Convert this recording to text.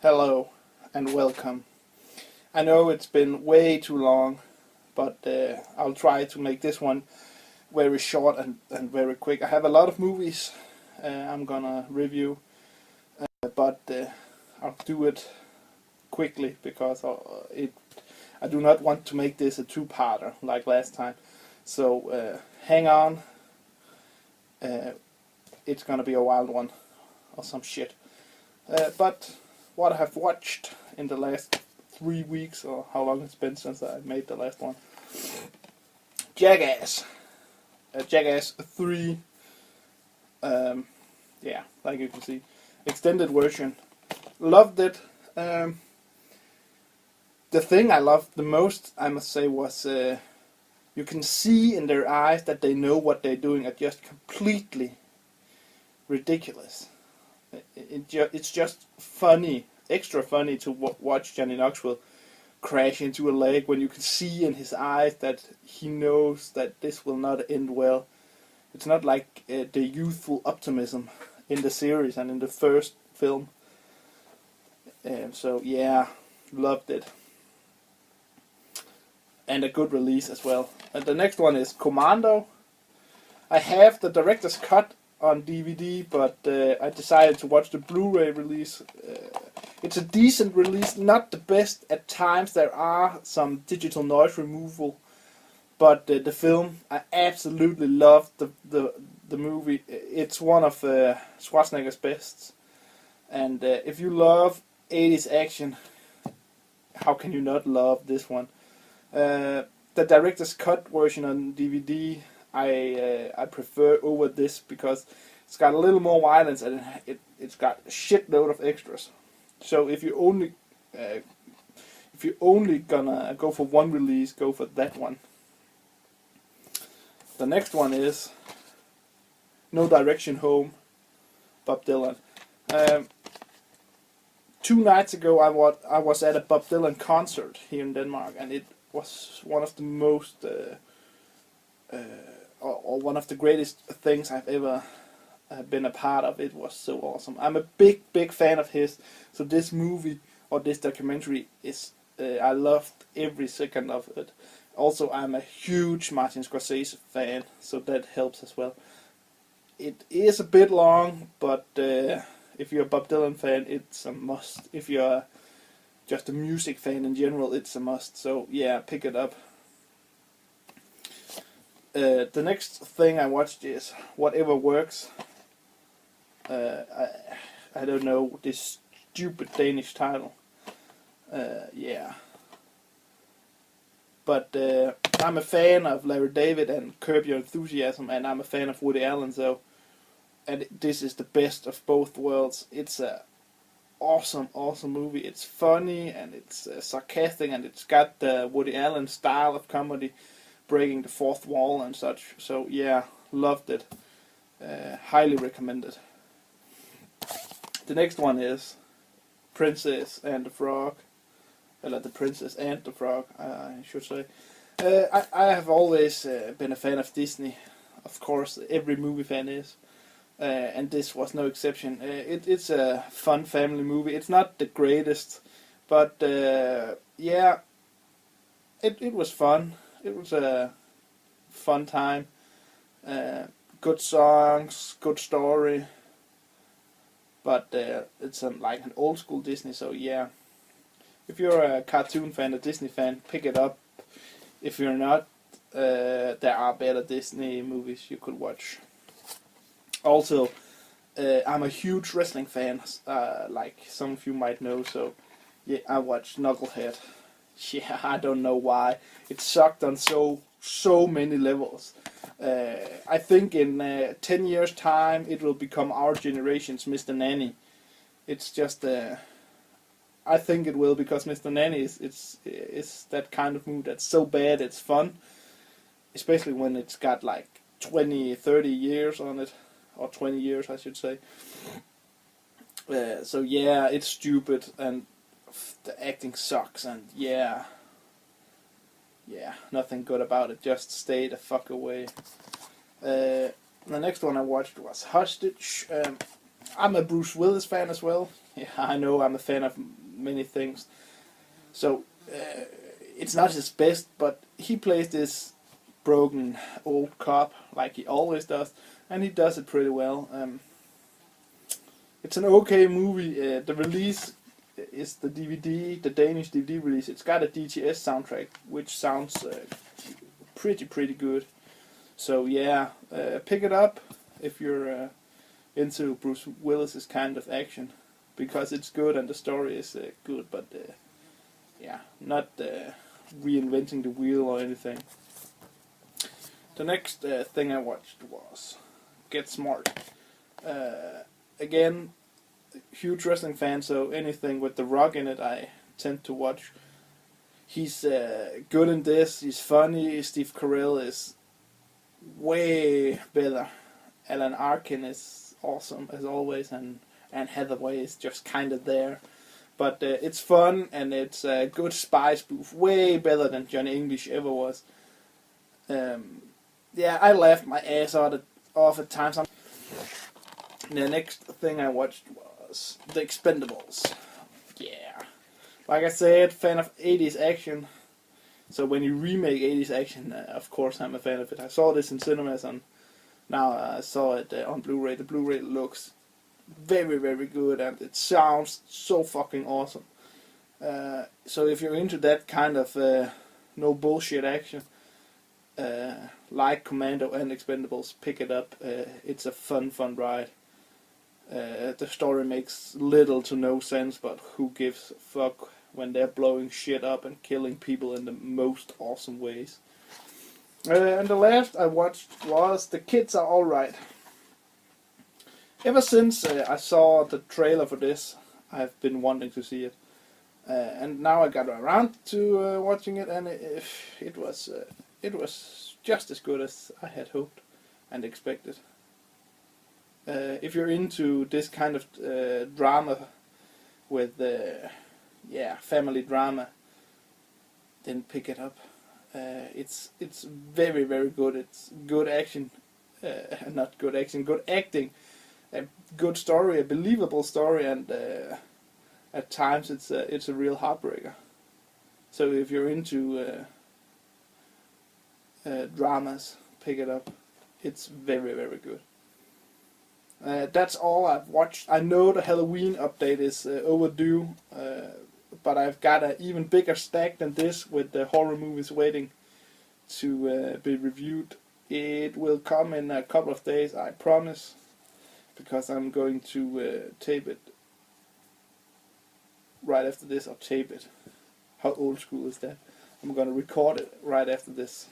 Hello and welcome. I know it's been way too long, but I'll try to make this one very short and very quick. I have a lot of movies I'm gonna review, but I'll do it quickly because I do not want to make this a two-parter like last time. So hang on, it's gonna be a wild one or some shit. But what I have watched in the last 3 weeks, or how long it's been since I made the last one. Jackass. Jackass 3. Yeah, like you can see. Extended version. Loved it. The thing I loved the most, I must say, was you can see in their eyes that they know what they're doing are just completely ridiculous. It's just funny, extra funny to watch Johnny Knoxville crash into a lake when you can see in his eyes that he knows that this will not end well. It's not like the youthful optimism in the series and in the first film. So yeah, loved it. And a good release as well. And the next one is Commando. I have the director's cut on DVD, but I decided to watch the Blu Ray release. It's a decent release, not the best at times. There are some digital noise removal, but the film, I absolutely loved the movie. It's one of Schwarzenegger's best, and if you love 80s action, how can you not love this one? The director's cut version on DVD I prefer over this because it's got a little more violence and it's got a shitload of extras. So if you only gonna go for one release, go for that one. The next one is No Direction Home, Bob Dylan. 2 nights ago I was at a Bob Dylan concert here in Denmark, and it was one of the most or one of the greatest things I've ever been a part of. It was so awesome. I'm a big fan of his, so this movie or this documentary is I loved every second of it. Also, I'm a huge Martin Scorsese fan, so that helps as well. It is a bit long, but if you're a Bob Dylan fan, it's a must. If you're just a music fan in general, it's a must. So yeah, pick it up. The next thing I watched is Whatever Works. I don't know this stupid Danish title. Yeah. But I'm a fan of Larry David and Curb Your Enthusiasm, and I'm a fan of Woody Allen, so. And this is the best of both worlds. It's a awesome movie. It's funny and it's sarcastic, and it's got the Woody Allen style of comedy, breaking the fourth wall and such. So yeah, loved it. Highly recommended. The next one is Princess and the Frog. Well, The Princess and the Frog, I should say. I have always been a fan of Disney. Of course, every movie fan is. And this was no exception. It's a fun family movie. It's not the greatest, but yeah, it was fun. It was a fun time. Good songs, good story. But it's like an old school Disney, so yeah. If you're a cartoon fan, a Disney fan, pick it up. If you're not, there are better Disney movies you could watch. Also, I'm a huge wrestling fan, like some of you might know, so yeah, I watched Knucklehead. Yeah, I don't know why. It sucked on so many levels. I think in 10 years' time it will become our generation's Mr. Nanny. It's just, I think it will, because Mr. Nanny is that kind of movie that's so bad it's fun, especially when it's got like 20, 30 years on it. Or 20 years, I should say. So yeah, it's stupid, and the acting sucks, and yeah, nothing good about it. Just stay the fuck away. The next one I watched was Hostage. I'm a Bruce Willis fan as well. Yeah, I know I'm a fan of many things. So it's not his best, but he plays this broken old cop like he always does, and he does it pretty well. It's an okay movie. The release is the DVD, the Danish DVD release. It's got a DTS soundtrack, which sounds pretty good. So yeah, pick it up if you're into Bruce Willis's kind of action, because it's good and the story is good, but yeah, not reinventing the wheel or anything. The next thing I watched was Get Smart. Again, huge wrestling fan, so anything with The Rock in it I tend to watch. He's good in this, he's funny. Steve Carell is way better. Alan Arkin is awesome as always, and Anne Hathaway is just kind of there. But it's fun, and it's a good spy spoof, way better than Johnny English ever was. Yeah, I laughed my ass off at times. The next thing I watched was The Expendables. Yeah. Like I said, fan of 80s action. So when you remake 80s action, of course I'm a fan of it. I saw this in cinemas, and now I saw it on Blu Ray. The Blu Ray looks very good, and it sounds so fucking awesome. So if you're into that kind of no bullshit action, like Commando and Expendables, pick it up. It's a fun ride. The story makes little to no sense, but who gives a fuck when they're blowing shit up and killing people in the most awesome ways. And the last I watched was The Kids Are Alright. Ever since I saw the trailer for this, I've been wanting to see it. And now I got around to watching it, and it was just as good as I had hoped and expected. If you're into this kind of drama with family drama, then pick it up. It's very good. It's good action, not good action, good acting, a good story, a believable story, and at times it's a real heartbreaker. So if you're into dramas, pick it up. It's very good. That's all I've watched. I know the Halloween update is overdue, but I've got an even bigger stack than this with the horror movies waiting to be reviewed. It will come in a couple of days, I promise, because I'm going to tape it right after this, or tape it. How old school is that? I'm going to record it right after this.